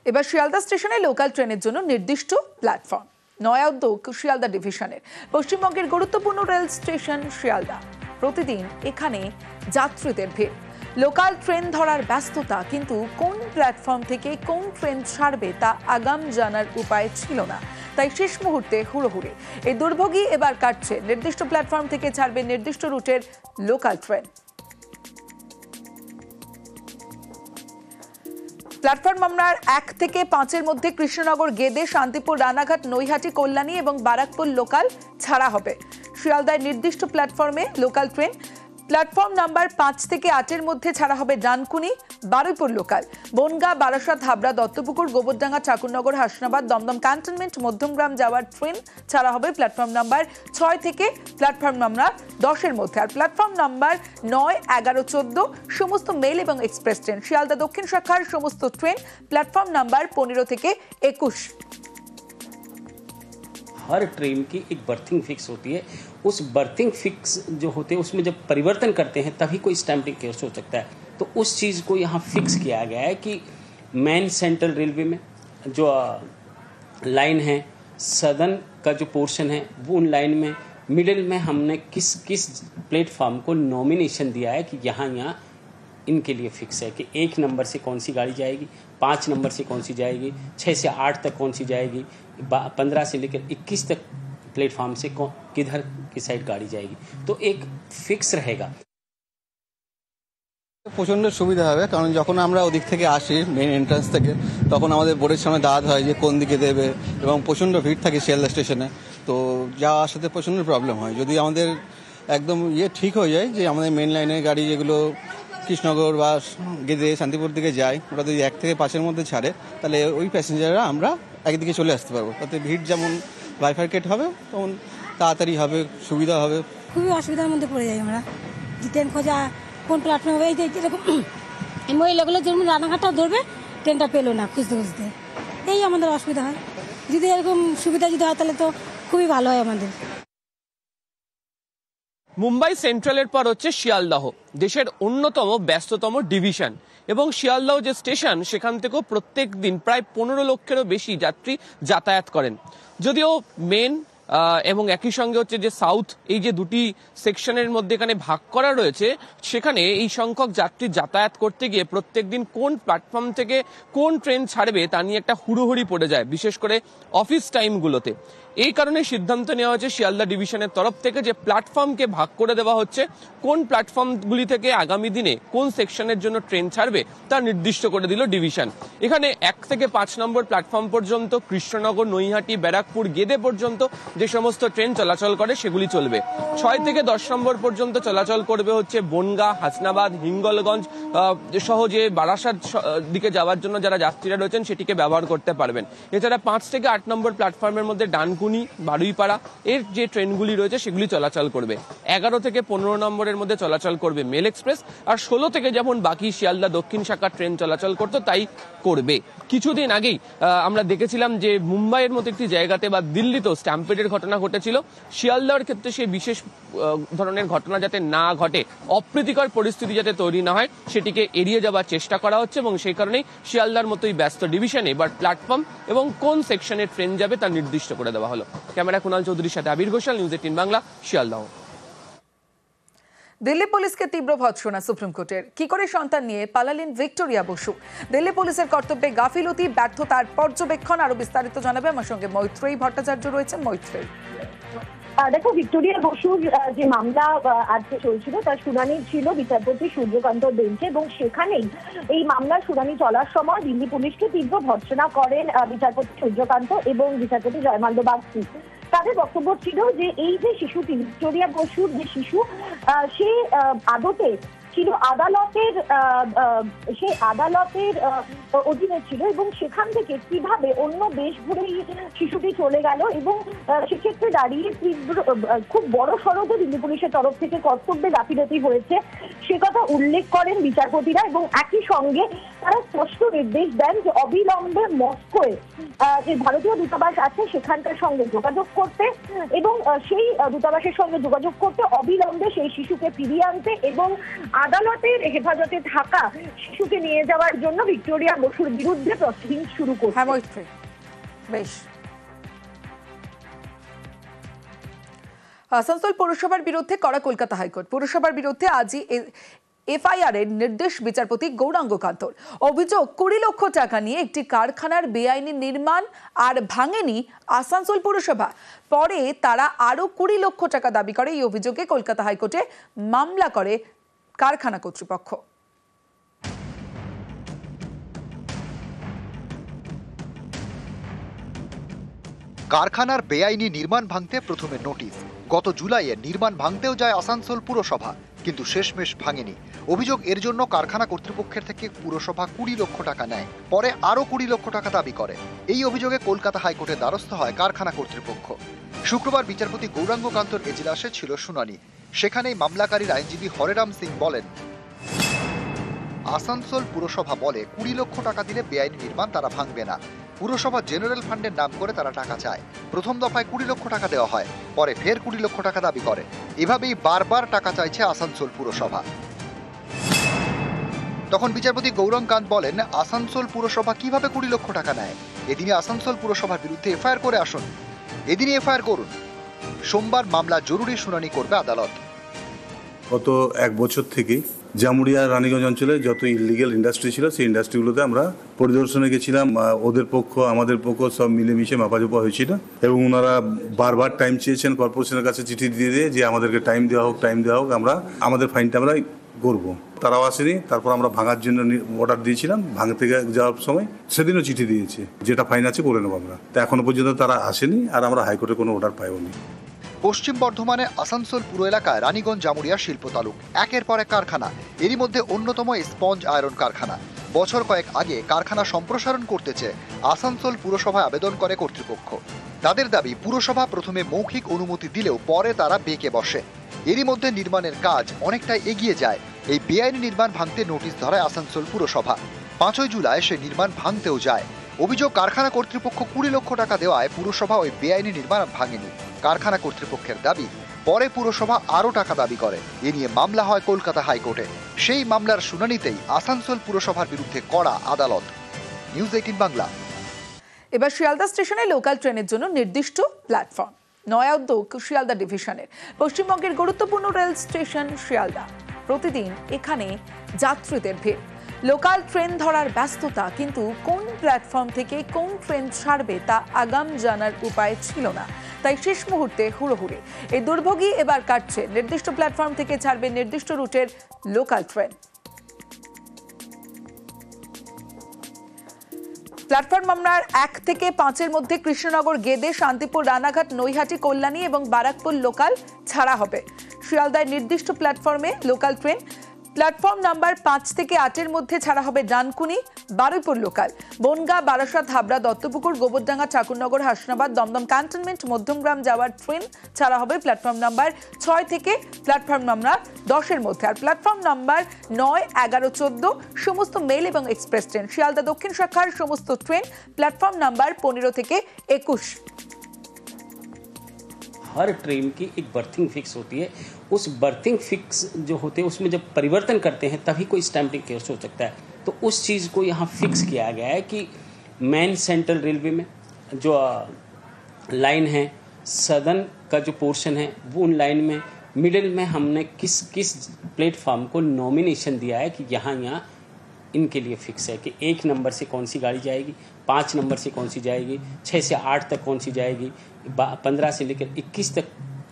এবার শিয়ালদা স্টেশনে লোকাল ট্রেনের জন্য নির্দিষ্ট প্ল্যাটফর্ম। নয়া উদ্যোগ শিয়ালদা ডিভিশনের। পশ্চিমবঙ্গের গুরুত্বপূর্ণ রেল স্টেশন শিয়ালদা, প্রতিদিন এখানে যাত্রীদের ভিড়, লোকাল ট্রেন ধরার ব্যস্ততা, কিন্তু কোন প্ল্যাটফর্ম থেকে কোন ট্রেন ছাড়বে তা আগাম জানার উপায় ছিল না। তাই শেষ মুহূর্তে হুড়োহুড়ি। এই দুর্ভোগই এবার কাটছে। নির্দিষ্ট প্ল্যাটফর্ম থেকে ছাড়বে নির্দিষ্ট রুটের লোকাল ট্রেন। প্ল্যাটফর্ম নাম্বার 1 থেকে 5-এর মধ্যে কৃষ্ণনগর, গেদে, শান্তিপুর, রানাঘাট, নৈহাটি, কল্যাণী এবং বারাকপুর লোকাল ছাড়া হবে। শিয়ালদায় নির্দিষ্ট প্ল্যাটফর্মে লোকাল ট্রেন। প্ল্যাটফর্ম নাম্বার 5 থেকে 8-এর মধ্যে ছাড়া হবে ডানকুনি, বারুইপুর লোকাল, বনগাঁ, বারাসাত, হাবড়া, দত্তপুকুর, গোবরডাঙ্গা, ঠাকুরনগর, হাসনাবাদ, দমদম ক্যান্টনমেন্ট, মধ্যমগ্রাম যাওয়ার ট্রেন ছাড়া হবে প্ল্যাটফর্ম নাম্বার 6 থেকে প্ল্যাটফর্ম নাম্বার 10-এর মধ্যে। আর প্ল্যাটফর্ম নাম্বার 9, 11, 14 সমস্ত মেল এবং এক্সপ্রেস ট্রেন। শিয়ালদা দক্ষিণ শাখার সমস্ত ট্রেন প্ল্যাটফর্ম নাম্বার 15 থেকে 21। हर ट्रेन की एक बर्थिंग फिक्स होती है। उस बर्थिंग फिक्स जो होते हैं उसमें जब परिवर्तन करते हैं तभी कोई स्टैम्पिंग केस हो सकता है। तो उस चीज़ को यहाँ फिक्स किया गया है कि मेन सेंट्रल रेलवे में जो लाइन है, सदर्न का जो पोर्शन है वो उन लाइन में, मिडिल में हमने किस किस प्लेटफॉर्म को नॉमिनेशन दिया है कि यहाँ इनके लिए फिक्स है कि 1 नंबर से कौन सी गाड़ी जाएगी, 5 नंबर से कौन सी जाएगी, 6 से 8 तक कौन सी जाएगी, 15 से लेकर 21 तक प्लेटफॉर्म से किधर की साइड गाड़ी जाएगी। तो एक फिक्स रहेगा। প্রচণ্ড সুবিধা হবে, কারণ যখন আমরা ওদিক থেকে আসি মেইন এন্ট্রান্স থেকে, তখন আমাদের বোর্ডের সামনে দাঁড়াতে হয় যে কোন দিকে দেবে, এবং প্রচণ্ড ভিড় থাকে শিয়ালদা স্টেশনে। তো যাওয়ার সাথে প্রচণ্ড প্রবলেম হয়। যদি আমাদের একদম ঠিক হয়ে যায় যে আমাদের মেন লাইনের গাড়ি যেগুলো কৃষ্ণনগর বা গেদে, শান্তিপুর দিকে যায়, ওরা যদি 1 থেকে 5-এর মধ্যে ছাড়ে, তাহলে ওই প্যাসেঞ্জাররা আমরা একদিকে চলে আসতে পারবো। তাতে ভিড় যেমন বাইফার্কেট হবে, তখন তাড়াতাড়ি হবে, সুবিধা হবে। খুবই অসুবিধার মধ্যে পড়ে যাই আমরা, যে ট্রেন খোঁজা কোন প্ল্যাটফর্ম হবে। এই যেরকম এই মহিলাগুলো যেরকম রানাঘাটটা ধরবে, ট্রেনটা পেলো না খুঁজতে খুঁজতে, এই আমাদের অসুবিধা হয়। যদি এরকম সুবিধা যদি হয় তাহলে তো খুবই ভালো হয় আমাদের। মুম্বাই সেন্ট্রালের পর হচ্ছে শিয়ালদাহ, দেশের অন্যতম ব্যস্ততম ডিভিশন। এবং শিয়ালদাহ যে স্টেশন, সেখান থেকেও প্রত্যেক দিন প্রায় 15 লক্ষেরও বেশি যাত্রী যাতায়াত করেন। যদিও মেন এবং একই সঙ্গে হচ্ছে যে সাউথ, এই যে দুটি সেকশনের মধ্যে এখানে ভাগ করা রয়েছে, সেখানে এই সংখ্যক যাত্রী যাতায়াত করতে গিয়ে প্রত্যেকদিন কোন প্ল্যাটফর্ম থেকে কোন ট্রেন ছাড়বে তা নিয়ে একটা হুড়োহুড়ি পড়ে যায়, বিশেষ করে অফিস টাইমগুলোতে। এই কারণে সিদ্ধান্ত নেওয়া হয়েছে শিয়ালদা ডিভিশনের তরফ থেকে যে প্ল্যাটফর্মকে ভাগ করে দেওয়া হচ্ছে। কোন প্ল্যাটফর্মগুলি থেকে আগামী দিনে কোন সেকশনের জন্য ট্রেন ছাড়বে তা নির্দিষ্ট করে দিল ডিভিশন। এখানে 1 থেকে 5 নম্বর প্ল্যাটফর্ম পর্যন্ত কৃষ্ণনগর, নৈহাটি, ব্যারাকপুর, গেদে পর্যন্ত যে সমস্ত ট্রেন চলাচল করে সেগুলি চলবে। 6 থেকে 10 নম্বর পর্যন্ত চলাচল করবে হচ্ছে বনগাঁ, হাসনাবাদ, হিঙ্গলগঞ্জ সহ যে বারাসাত দিকে যাওয়ার জন্য যারা যাত্রীরা রয়েছেন সেটিকে ব্যবহার করতে পারবেন। এছাড়া 5 থেকে 8 নম্বর প্ল্যাটফর্মের মধ্যে ডানকুনি, বারুইপাড়া এর যে ট্রেনগুলি রয়েছে সেগুলি চলাচল করবে। 11 থেকে 15 নম্বরের মধ্যে চলাচল করবে মেল এক্সপ্রেস। আর 16 থেকে যেমন বাকি শিয়ালদা দক্ষিণ শাখার ট্রেন চলাচল করতো তাই করবে। কিছুদিন আগেই আমরা দেখেছিলাম যে মুম্বাইয়ের মতো একটি জায়গাতে বা দিল্লিতেও স্ট্যাম্পেডের ঘটনা ঘটেছিল। শিয়ালদার ক্ষেত্রে সেই বিশেষ ধরনের ঘটনা যাতে না ঘটে, অপ্রীতিকর পরিস্থিতি যাতে তৈরি না হয়, সেটিকে এড়িয়ে যাওয়ার চেষ্টা করা হচ্ছে। এবং সেই কারণেই শিয়ালদার মতোই ব্যস্ত ডিভিশনে এবার প্ল্যাটফর্ম এবং কোন সেকশনে ট্রেন যাবে তা নির্দিষ্ট করে দেওয়া হলো। ক্যামেরা কুণাল চৌধুরীর সাথে আবির ঘোষাল, নিউজ 18 বাংলা, শিয়ালদাহ। দিল্লি পুলিশকে তীব্র ভৎসনা সুপ্রিম কোর্টের। কি করে সন্তান নিয়ে পালালেন ভিক্টোরিয়া বসু? দিল্লি পুলিশের কর্তব্যে গাফিলতি, ব্যর্থতার পর্যবেক্ষণ। আরো বিস্তারিত জানাবে আমার সঙ্গে মৈত্রেয়ী ভট্টাচার্য রয়েছে। মৈত্রেয়ী, দেখো, ভিক্টোরিয়া বসুর যে মামলা আজকে চলছিল তার শুনানি ছিল বিচারপতি সূর্যকান্ত বেঞ্চে, এবং সেখানেই এই মামলার শুনানি চলার সময় দিল্লি পুলিশকে তীব্র ভৎসনা করেন বিচারপতি সূর্যকান্ত এবং বিচারপতি জয়মাল্য বাগচি। তাদের বক্তব্য ছিল যে এই যে শিশুটি, ভিক্টোরিয়া বসুর যে শিশু, সে আদতে ছিল আদালতের অধীনে ছিল, এবং সেখান থেকে কিভাবে অন্য দেশ ঘুরেই শিশুটি চলে গেল, এবং সেক্ষেত্রে দাঁড়িয়ে খুব বড় সড়কে দিল্লি পুলিশের তরফ থেকে কর্তব্যে গাফিলতি হয়েছে সে কথা উল্লেখ করেন বিচারপতিরা। এবং একই সঙ্গে তারা স্পষ্ট নির্দেশ দেন যে অবিলম্বে মস্কোয় যে ভারতীয় দূতাবাস আছে সেখানকার সঙ্গে যোগাযোগ করতে, এবং সেই দূতাবাসের সঙ্গে যোগাযোগ করতে অবিলম্বে সেই শিশুকে ফিরিয়ে আনতে, এবং আদালতের হেফাজতে থাকা শিশুকে নিয়ে যাওয়ার জন্য ভিক্টোরিয়া বসুর বিরুদ্ধে প্রসিডিং শুরু করছে। হ্যাঁ মৈত্রী, বেশ। আসানসোল পৌরসভার বিরুদ্ধে কড়া কলকাতা হাইকোর্ট। পৌরসভার বিরুদ্ধে আজই এফআইআর এর নির্দেশ বিচারপতি গৌরাঙ্গ কান্তর। অভিযোগ 20 লক্ষ টাকা নিয়ে একটি কারখানার বেআইনি নির্মাণ আর ভাঙেনি আসানসোল পৌরসভা। পরে তারা আরো 20 লক্ষ টাকা দাবি করে। এই অভিযোগে কলকাতা হাইকোর্টে মামলা করে কারখানা কর্তৃপক্ষ। কারখানার বেআইনি নির্মাণ ভাঙতে প্রথমে নোটিশ। গত জুলাইয়ে নির্মাণ ভাঙতেও যায় আসানসোল পুরসভা, কিন্তু শেষমেশ ভাঙেনি। অভিযোগ এর জন্য কারখানা কর্তৃপক্ষের থেকে পুরসভা 20 লক্ষ টাকা নেয়, পরে আরো 20 লক্ষ টাকা দাবি করে। এই অভিযোগে কলকাতা হাইকোর্টের দ্বারস্থ হয় কারখানা কর্তৃপক্ষ। শুক্রবার বিচারপতি গৌরাঙ্গ কান্তর এজলাসে ছিল শুনানি। সেখানেই মামলাকারীর আইনজীবী হরেরাম সিং বলেন, আসানসোল পুরসভা বলে 20 লক্ষ টাকা দিলে বেআইনি নির্মাণ তারা ভাঙবে না। পুরসভা জেনারেল ফান্ডের নাম করে তারা টাকা চায়। প্রথম দফায় 20 লক্ষ টাকা দেওয়া হয়, পরে ফের 20 লক্ষ টাকা দাবি করে। এভাবেই বারবার টাকা চাইছে আসানসোল পুরসভা। তখন বিচারপতি গৌরাঙ্গ কান্ত বলেন, আসানসোল পুরসভা কিভাবে 20 লক্ষ টাকা নেয়? এদিনে আসানসোল পুরসভার বিরুদ্ধে এফআইআর করে আসুন, এদিনই এফআইআর করুন। সোমবার মামলা জরুরি শুনানি করবে আদালত। গত 1 বছর থেকে জামুরিয়া রানীগঞ্জ অঞ্চলে যত ইলিগাল ইন্ডাস্ট্রি ছিল সেই ইন্ডাস্ট্রিগুলোতে আমরা পরিদর্শনে গেছিলাম। ওদের পক্ষ আমাদের পক্ষ সব মিলেমিশে মাপাজোপা হয়েছিল এবং ওনারা বারবার টাইম চেয়েছেন কর্পোরেশনের কাছে, চিঠি দিয়ে যে আমাদেরকে টাইম দেওয়া হোক, আমরা আমাদের ফাইনটা আমরা করবো। তারাও আসেনি। তারপর আমরা ভাঙার জন্য অর্ডার দিয়েছিলাম, ভাঙতে যাওয়ার সময় সেদিনও চিঠি দিয়েছে, যেটা ফাইন আছে করে নেবো আমরা। তা এখনো পর্যন্ত তারা আসেনি আর আমরা হাইকোর্টে কোনো অর্ডার পাইনি। পশ্চিম বর্ধমানে আসানসোল পুর এলাকায় রানীগঞ্জ জামুরিয়া শিল্প তালুক, একের পর এক কারখানা। এরই মধ্যে অন্যতম স্পঞ্জ আয়রন কারখানা। বছর কয়েক আগে কারখানা সম্প্রসারণ করতে চেয়ে আসানসোল পুরসভায় আবেদন করে কর্তৃপক্ষ। তাদের দাবি, পুরসভা প্রথমে মৌখিক অনুমতি দিলেও পরে তারা বেঁকে বসে। এরই মধ্যে নির্মাণের কাজ অনেকটাই এগিয়ে যায়। এই বেআইনি নির্মাণ ভাঙতে নোটিশ ধরায় আসানসোল পুরসভা। 5 জুলাই সে নির্মাণ ভাঙতেও যায়। অভিযোগ, কারখানা কর্তৃপক্ষ 20 লক্ষ টাকা দেওয়ায় পুরসভা ওই বেআইনি নির্মাণ ভাঙেনি। কারখানা কর্তৃপক্ষের দাবি, পরে পুরসভা আরও টাকা দাবি করে। এ নিয়ে মামলা হয় কলকাতা হাইকোর্টে। সেই মামলার শুনানিতেই আসানসোল পুরসভার বিরুদ্ধে কড়া আদালত। নিউজ 18 বাংলা। এবার শিয়ালদা স্টেশনে লোকাল ট্রেনের জন্য নির্দিষ্ট প্ল্যাটফর্ম। নয়া উদ্যোগ শিয়ালদা ডিভিশনের। পশ্চিমবঙ্গের গুরুত্বপূর্ণ রেল স্টেশন শিয়ালদা। প্রতিদিন এখানে যাত্রীদের ভিড়, লোকাল ট্রেন ধরার ব্যস্ততা, কিন্তু কোন প্ল্যাটফর্ম থেকে কোন ট্রেন ছাড়বে তা আগাম জানার উপায় ছিল না। তাই শেষ মুহূর্তে হুড়োহুড়ি। এই দুর্ভোগই এবার কাটছে। নির্দিষ্ট প্ল্যাটফর্ম থেকে ছাড়বে নির্দিষ্ট রুটের লোকাল ট্রেন। প্ল্যাটফর্ম নাম্বার 1 থেকে 5-এর মধ্যে কৃষ্ণনগর, গেদে, শান্তিপুর, রানাঘাট, নৈহাটি, কল্যাণী এবং বারাকপুর লোকাল ছাড়া হবে। শিয়ালদায় নির্দিষ্ট প্ল্যাটফর্মে লোকাল ট্রেন। প্ল্যাটফর্ম নাম্বার 5 থেকে 8-এর মধ্যে ছাড়া হবে ডানকুনি, বারুইপুর লোকাল। বনগাঁ, বারাসাত, হাবড়া, দত্তপুকুর, গোবরডাঙ্গা, ঠাকুরনগর, হাসনাবাদ, দমদম ক্যান্টনমেন্ট, মধ্যমগ্রাম যাওয়ার ট্রেন ছাড়া হবে প্ল্যাটফর্ম নাম্বার 6 থেকে প্ল্যাটফর্ম নাম্বার 10-এর মধ্যে। আর প্ল্যাটফর্ম নাম্বার 9, 11, 14 সমস্ত মেল এবং এক্সপ্রেস ট্রেন। শিয়ালদা দক্ষিণ শাখার সমস্ত ট্রেন প্ল্যাটফর্ম নাম্বার 15 থেকে 21। हर ट्रेन की एक बर्थिंग फिक्स होती है। उस बर्थिंग फिक्स जो होते हैं उसमें जब परिवर्तन करते हैं तभी कोई स्टैम्पिंग केस हो सकता है। तो उस चीज़ को यहाँ फिक्स किया गया है कि मेन सेंट्रल रेलवे में जो लाइन है, सदर्न का जो पोर्शन है वो उन लाइन में, मिडिल में हमने किस किस प्लेटफॉर्म को नॉमिनेशन दिया है कि यहाँ इनके लिए फिक्स है कि 1 नंबर से कौन सी गाड़ी जाएगी, 5 नंबर से कौन सी जाएगी, 6 से 8 तक कौन सी जाएगी, 15 से लेकर 21 तक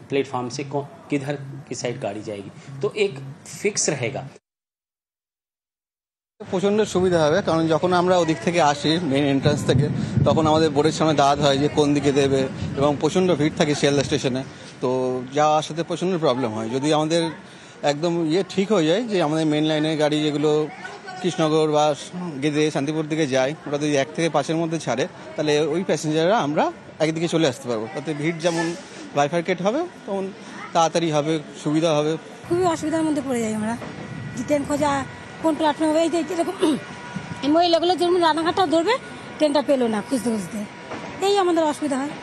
प्लेटफॉर्म से किधर की साइड गाड़ी जाएगी। तो एक फिक्स रहेगा। প্রচণ্ড সুবিধা হবে, কারণ যখন আমরা ওদিক থেকে আসি মেইন এন্ট্রান্স থেকে, তখন আমাদের বোর্ডের সামনে দাঁড়াতে হয় যে কোন দিকে দেবে, এবং প্রচণ্ড ভিড় থাকে শিয়ালদা স্টেশনে। তো যাওয়া আসাতে প্রচণ্ড প্রবলেম হয়। যদি আমাদের একদম ঠিক হয়ে যায় যে আমাদের মেন লাইনের গাড়ি যেগুলো কৃষ্ণনগর বা গেদে, শান্তিপুর দিকে যায়, ওটা যদি 1 থেকে 5-এর মধ্যে ছাড়ে, তাহলে ওই প্যাসেঞ্জাররা আমরা একদিকে চলে আসতে পারবো। তাতে ভিড় যেমন বাইফার্কেট হবে, তখন তাড়াতাড়ি হবে, সুবিধা হবে। খুবই অসুবিধার মধ্যে পড়ে যাই আমরা। যে ট্রেন খোঁজা কোন প্ল্যাটফর্ম হবে, এরকম এই মহিলাগুলো যেমন রানাঘাটটা ধরবে, ট্রেনটা পেলো না খুঁজতে খুঁজতে। এই আমাদের অসুবিধা হয়।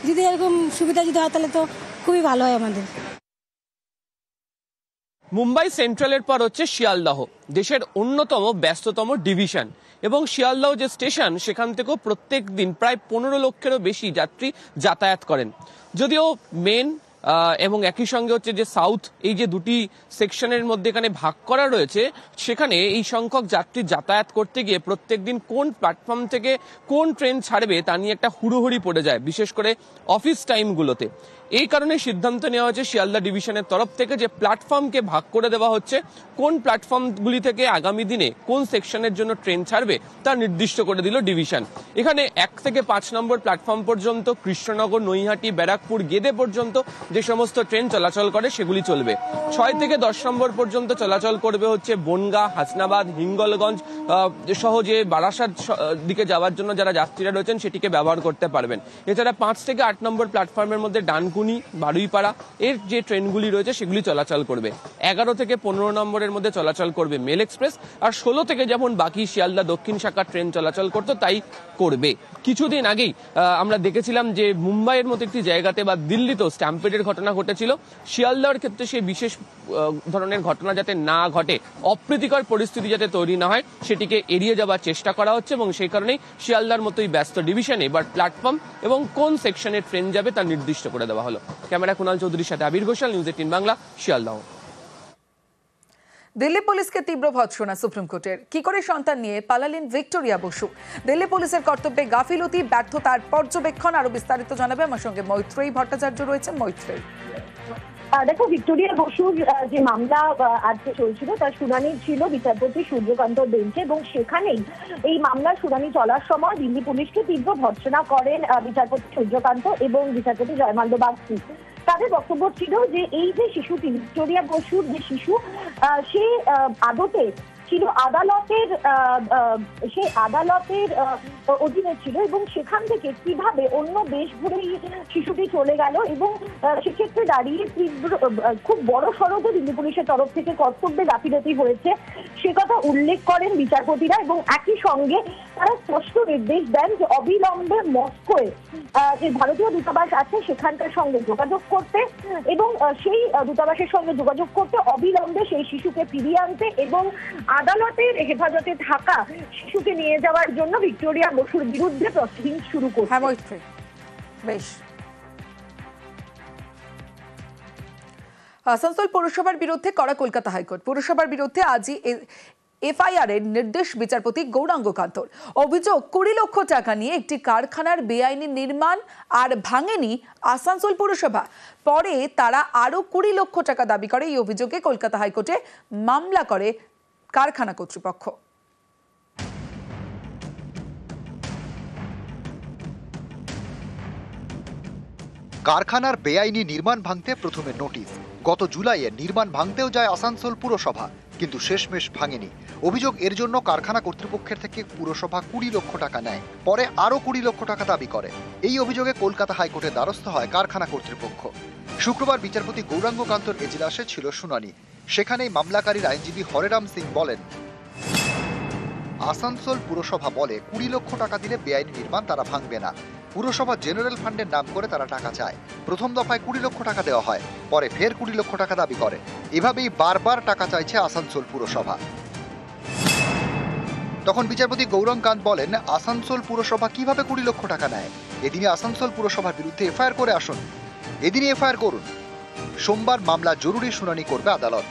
যদি এরকম সুবিধা যদি হয় তাহলে তো খুবই ভালো হয় আমাদের। মুম্বাই সেন্ট্রালের পর হচ্ছে শিয়ালদাহ, দেশের অন্যতম ব্যস্ততম ডিভিশন। এবং শিয়ালদাহ যে স্টেশন, সেখান থেকেও প্রত্যেক দিন প্রায় 15 লক্ষেরও বেশি যাত্রী যাতায়াত করেন। যদিও মেন এবং একই সঙ্গে হচ্ছে যে সাউথ, এই যে দুটি সেকশনের মধ্যে এখানে ভাগ করা রয়েছে, সেখানে এই সংখ্যক যাত্রী যাতায়াত করতে গিয়ে প্রত্যেক দিন কোন প্ল্যাটফর্ম থেকে কোন ট্রেন ছাড়বে তা নিয়ে একটা হুড়োহুড়ি পড়ে যায়, বিশেষ করে অফিস টাইমগুলোতে। এই কারণে সিদ্ধান্ত নেওয়া হয়েছে শিয়ালদা ডিভিশনের তরফ থেকে যে প্ল্যাটফর্মকে ভাগ করে দেওয়া হচ্ছে, কোন প্ল্যাটফর্মগুলি থেকে আগামী দিনে কোন সেকশনের জন্য ট্রেন ছাড়বে তা নির্দিষ্ট করে দিল ডিভিশন। এখানে 1 থেকে 5 নম্বর প্ল্যাটফর্ম পর্যন্ত কৃষ্ণনগর, নৈহাটি, ব্যারাকপুর, গেদে পর্যন্ত যে সমস্ত ট্রেন চলাচল করে সেগুলি চলবে। 6 থেকে 10 নম্বর পর্যন্ত চলাচল করবে হচ্ছে বনগা, হাসনাবাদ, হিঙ্গলগঞ্জ সহ যে বারাসাত দিকে যাওয়ার জন্য যারা যাত্রীরা রয়েছেন সেটিকে ব্যবহার করতে পারবেন। এছাড়া 5 থেকে 8 নম্বর প্ল্যাটফর্মের মধ্যে ডানকুনি, বারুইপাড়া এর যে ট্রেনগুলি রয়েছে সেগুলি চলাচল করবে। 11 থেকে 15 নম্বরের মধ্যে চলাচল করবে মেল এক্সপ্রেস, আর 16 থেকে যেমন বাকি শিয়ালদা দক্ষিণ শাখার ট্রেন চলাচল করতো তাই করবে। কিছুদিন আগেই আমরা দেখেছিলাম যে মুম্বাইয়ের মতো একটি জায়গাতে বা দিল্লিতেও স্ট্যাম্পেডের ঘটনা ঘটেছিল। শিয়ালদার ক্ষেত্রে সেই বিশেষ ধরনের ঘটনা যাতে না ঘটে, অপ্রীতিকর পরিস্থিতি যাতে তৈরি না হয়, সেটিকে এড়িয়ে যাওয়ার চেষ্টা করা হচ্ছে এবং সেই কারণেই শিয়ালদার মতোই ব্যস্ত ডিভিশনে এবার প্ল্যাটফর্ম এবং কোন সেকশনে ট্রেন যাবে তা নির্দিষ্ট করে দেওয়া হলো। ক্যামেরা কুণাল চৌধুরীর সাথে আবির ঘোষাল, নিউজ 18 বাংলা, শিয়ালদাহ। দিল্লি পুলিশকে তীব্র ভৎসনা সুপ্রিম কোর্টের। কি করে সন্তান নিয়ে পালালেন ভিক্টোরিয়া বসু? দিল্লি পুলিশের কর্তব্যে গাফিলতি, ব্যর্থতার পর্যবেক্ষণ। আরো বিস্তারিত জানাবে আমার সঙ্গে মৈত্রেয়ী ভট্টাচার্য রয়েছে। মৈত্রেয়ী, দেখো, ভিক্টোরিয়া বসুর যে মামলা আজকে চলছিল তার শুনানি ছিল বিচারপতি সূর্যকান্ত বেঞ্চে, এবং সেখানেই এই মামলার শুনানি চলার সময় দিল্লি পুলিশকে তীব্র ভৎসনা করেন বিচারপতি সূর্যকান্ত এবং বিচারপতি জয়মাল্য বাগচি। তাদের বক্তব্য ছিল যে এই যে শিশুটি, ভিক্টোরিয়া বসুর যে শিশু, সে আদতে ছিল আদালতের অধীনে ছিল, এবং সেখান থেকে কিভাবে অন্য দেশ ঘুরেই শিশুটি চলে গেল, এবং সেক্ষেত্রে দাঁড়িয়ে খুব বড় সড়কে দিল্লি পুলিশের তরফ থেকে কর্তব্যে গাফিলতি হয়েছে সে কথা উল্লেখ করেন বিচারপতিরা। এবং একই সঙ্গে তারা স্পষ্ট নির্দেশ দেন যে অবিলম্বে মস্কোয় যে ভারতীয় দূতাবাস আছে সেখানকার সঙ্গে যোগাযোগ করতে, এবং সেই দূতাবাসের সঙ্গে যোগাযোগ করতে অবিলম্বে সেই শিশুকে ফিরিয়ে আনতে, এবং আদালতের হেফাজতে থাকা শিশুকে নিয়ে যাওয়ার জন্য ভিক্টোরিয়া বসুর বিরুদ্ধে প্রসিডিং শুরু করছে। হ্যাঁ মৈত্রেয়ী, বেশ। আসানসোল পৌরসভার বিরুদ্ধে কড়া কলকাতা হাইকোর্ট। পৌরসভার বিরুদ্ধে আজই এফআইআর এর নির্দেশ বিচারপতি গৌরাঙ্গ কান্তর। অভিযোগ 20 লক্ষ টাকা নিয়ে একটি কারখানার বেআইনি নির্মাণ আর ভাঙেনি আসানসোল পৌরসভা। পরে তারা আরো 20 লক্ষ টাকা দাবি করে। এই অভিযোগে কলকাতা হাইকোর্টে মামলা করে কারখানা কর্তৃপক্ষ। কারখানার বেআইনি নির্মাণ ভাঙতে প্রথমে নোটিশ, গত জুলাইয়ে নির্মাণ ভাঙতেও যায় আসানসোল পুরসভা, কিন্তু শেষমেশ ভাঙেনি। অভিযোগ এর জন্য কারখানা কর্তৃপক্ষের থেকে পুরসভা 20 লক্ষ টাকা নেয়, পরে আরো 20 লক্ষ টাকা দাবি করে। এই অভিযোগে কলকাতা হাইকোর্টের দ্বারস্থ হয় কারখানা কর্তৃপক্ষ। শুক্রবার বিচারপতি গৌরাঙ্গ কান্তর এজলাসে ছিল শুনানি। সেখানেই মামলাকারীর আইনজীবী হরেরাম সিং বলেন, আসানসোল পুরসভা বলে 20 লক্ষ টাকা দিলে বেআইনি নির্মাণ তারা ভাঙবে না। পুরসভা জেনারেল ফান্ডের নাম করে তারা টাকা চায়। প্রথম দফায় 20 লক্ষ টাকা দেওয়া হয়, পরে ফের 20 লক্ষ টাকা দাবি করে। এভাবেই বারবার টাকা চাইছে আসানসোল পুরসভা। তখন বিচারপতি গৌরাঙ্গ কান্ত বলেন, আসানসোল পুরসভা কিভাবে 20 লক্ষ টাকা নেয়? এদিনে আসানসোল পুরসভার বিরুদ্ধে এফআইআর করে আসুন, এদিনই এফআইআর করুন। সোমবার মামলা জরুরি শুনানি করবে আদালত।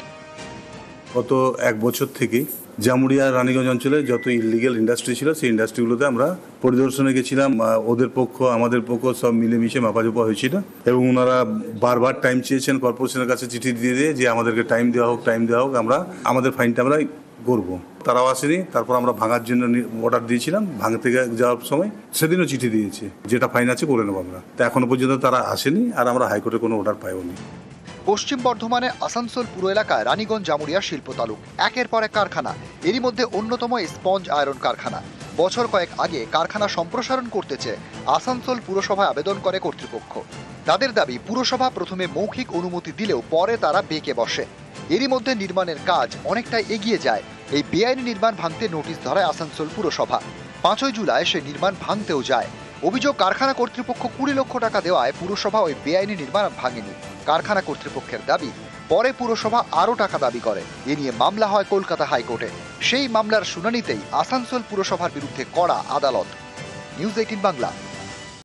গত 1 বছর থেকে জামুরিয়া রানীগঞ্জ অঞ্চলে যত ইলিগেল ইন্ডাস্ট্রি ছিল সেই ইন্ডাস্ট্রিগুলোতে আমরা পরিদর্শনে গেছিলাম। ওদের পক্ষ আমাদের পক্ষ সব মিলেমিশে মাপাজোপা হয়েছিল, এবং ওনারা বারবার টাইম চেয়েছেন কর্পোরেশনের কাছে, চিঠি দিয়ে যে আমাদেরকে টাইম দেওয়া হোক, আমরা আমাদের ফাইনটা আমরা করবো। তারাও আসেনি। তারপর আমরা ভাঙার জন্য অর্ডার দিয়েছিলাম, ভাঙতে যাওয়ার সময় সেদিনও চিঠি দিয়েছে, যেটা ফাইন আছে করে নেবো আমরা। তা এখনো পর্যন্ত তারা আসেনি, আর আমরা হাইকোর্টে কোনো অর্ডার পাইনি। পশ্চিম বর্ধমানে আসানসোল পুর এলাকায় রানীগঞ্জ জামুরিয়া শিল্প তালুক, একের পর এক কারখানা। এরই মধ্যে অন্যতম স্পঞ্জ আয়রন কারখানা। বছর কয়েক আগে কারখানা সম্প্রসারণ করতে চেয়ে আসানসোল পুরসভায় আবেদন করে কর্তৃপক্ষ। তাদের দাবি, পুরসভা প্রথমে মৌখিক অনুমতি দিলেও পরে তারা বেঁকে বসে। এরই মধ্যে নির্মাণের কাজ অনেকটাই এগিয়ে যায়। এই বেআইনি নির্মাণ ভাঙতে নোটিশ ধরায় আসানসোল পুরসভা। 5 জুলাই সে নির্মাণ ভাঙতেও যায়। অভিযোগ, কারখানা কর্তৃপক্ষ 20 লক্ষ টাকা দেওয়ায় পুরসভা ওই বেআইনি নির্মাণ ভাঙেনি। কারখানা কর্তৃপক্ষের দাবি, পরে পুরসভা আরও টাকা দাবি করে। এ নিয়ে মামলা হয় কলকাতা হাইকোর্টে। সেই মামলার শুনানিতেই আসানসোল পুরসভার বিরুদ্ধে কড়া আদালত। নিউজ 18 বাংলা।